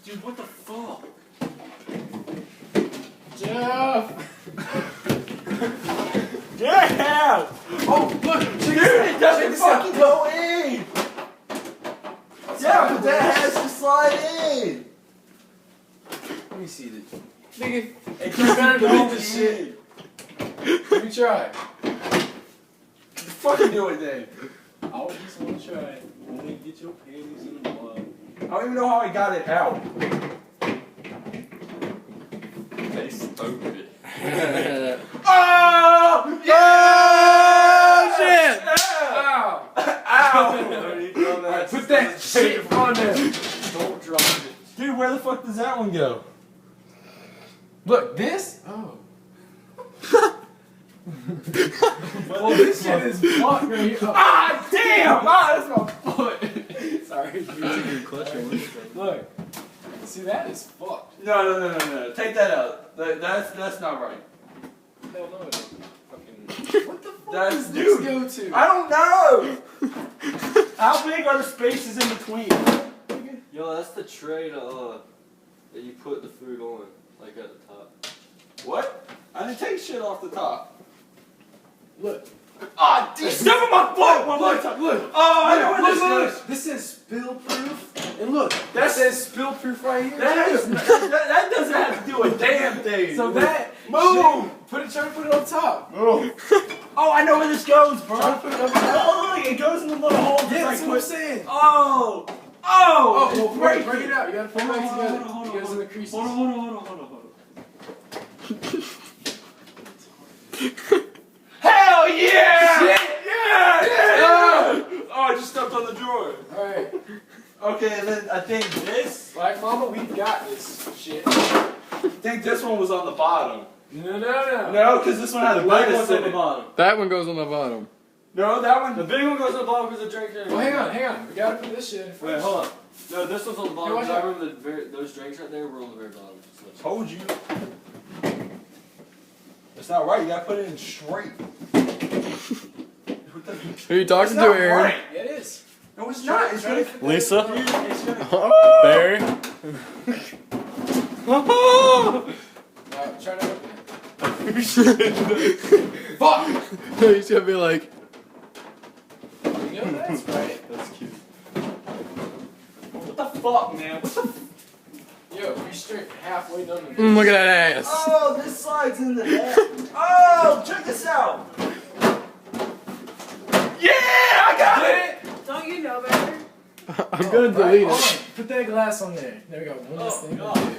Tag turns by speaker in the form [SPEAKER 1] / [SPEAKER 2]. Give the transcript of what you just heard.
[SPEAKER 1] Dude, what the fuck?
[SPEAKER 2] Jeff!
[SPEAKER 1] Yeah!
[SPEAKER 2] Oh, look!
[SPEAKER 1] Dude, it doesn't fucking go in! Yeah, but that has to slide in!
[SPEAKER 2] Let me see this. Nigga,
[SPEAKER 1] It
[SPEAKER 2] you better
[SPEAKER 1] doesn't
[SPEAKER 2] delete
[SPEAKER 1] go
[SPEAKER 2] this
[SPEAKER 1] in.
[SPEAKER 2] shit. Let me try.
[SPEAKER 1] What the fuck you doing then?
[SPEAKER 2] I just want to try. Only get your panties in the blood.
[SPEAKER 1] I don't even know how I got it out. They stupid. Oh!
[SPEAKER 3] Oh shit!
[SPEAKER 1] Ow! Ow!
[SPEAKER 2] Alright, put that shit on there. Don't drop it.
[SPEAKER 1] Dude, where the fuck does that one go?
[SPEAKER 2] Look, this? Oh. Well, this shit is fucked right here. Oh.
[SPEAKER 1] Ah, damn! Ah, that's my foot.
[SPEAKER 2] Sorry. Look. See, that is fucked.
[SPEAKER 1] No. Take that out. That's not right.
[SPEAKER 2] Hell no, it ain't. Fucking. What the fuck
[SPEAKER 1] That's
[SPEAKER 2] does this
[SPEAKER 1] dude.
[SPEAKER 2] go to?
[SPEAKER 1] I don't know. How big are the spaces in between?
[SPEAKER 3] Yo, that's the tray to, that you put the food on, like at the top.
[SPEAKER 1] What? I didn't take shit off the top.
[SPEAKER 2] Look.
[SPEAKER 1] Ah, dude, step on my foot one more time.
[SPEAKER 2] Look.
[SPEAKER 1] Oh, I know where this goes.
[SPEAKER 2] This says spill proof. And look, that
[SPEAKER 1] That's-
[SPEAKER 2] says spill proof right here.
[SPEAKER 1] That doesn't have to do a damn thing.
[SPEAKER 2] So that
[SPEAKER 1] Move.
[SPEAKER 2] Try to put it on top.
[SPEAKER 1] Oh, I know where this goes, bro.
[SPEAKER 2] Try to put it up top.
[SPEAKER 1] Oh, look, it goes in the little hole.
[SPEAKER 2] Yeah,
[SPEAKER 1] Just
[SPEAKER 2] that's
[SPEAKER 1] like
[SPEAKER 2] what I'm saying.
[SPEAKER 1] Oh,
[SPEAKER 2] Oh, well,
[SPEAKER 1] break
[SPEAKER 2] bring it out. You gotta put it back together.
[SPEAKER 1] Hold on,
[SPEAKER 2] You guys in the creases.
[SPEAKER 1] Hold on. Hell yeah!
[SPEAKER 2] Shit.
[SPEAKER 1] Yeah! Oh, I just stepped on the drawer.
[SPEAKER 2] Alright.
[SPEAKER 1] Okay, and then I think this.
[SPEAKER 2] Like, Mama, we got this shit.
[SPEAKER 1] I think this one was on the bottom.
[SPEAKER 2] No.
[SPEAKER 1] No, because this one had a
[SPEAKER 3] The big
[SPEAKER 1] lettuce
[SPEAKER 3] one's
[SPEAKER 1] in
[SPEAKER 3] on the
[SPEAKER 1] it.
[SPEAKER 3] bottom. That one goes on the bottom.
[SPEAKER 1] No, that one.
[SPEAKER 3] The big one goes on the bottom because the drink there.
[SPEAKER 2] Well, hang on. We gotta put this shit in first.
[SPEAKER 3] Wait, hold on. No, this one's on the bottom.
[SPEAKER 2] Hey, watch
[SPEAKER 3] Because I
[SPEAKER 2] out.
[SPEAKER 3] remember those drinks right there were on the very bottom. So.
[SPEAKER 1] Told you. That's not right. You gotta put it in straight.
[SPEAKER 3] Who are you talking to, Aaron?
[SPEAKER 1] Right.
[SPEAKER 2] Yeah, it is.
[SPEAKER 1] No, it's not. It's gonna.
[SPEAKER 3] Lisa?
[SPEAKER 1] It's gonna.
[SPEAKER 3] Oh, Barry?
[SPEAKER 2] Try to open it. Fuck!
[SPEAKER 3] He's gonna be like,
[SPEAKER 2] You know that's right.
[SPEAKER 3] that's cute.
[SPEAKER 1] What the fuck, man? What the?
[SPEAKER 2] Yo, we straight halfway done with this.
[SPEAKER 3] Look at that ass.
[SPEAKER 1] Oh, this slides into that. Oh, check this out. Yeah, I got it.
[SPEAKER 4] Don't you know better?
[SPEAKER 3] I'm gonna delete
[SPEAKER 2] Hold
[SPEAKER 3] it.
[SPEAKER 2] on. Put that glass on there. There we go. One less thing.
[SPEAKER 3] God.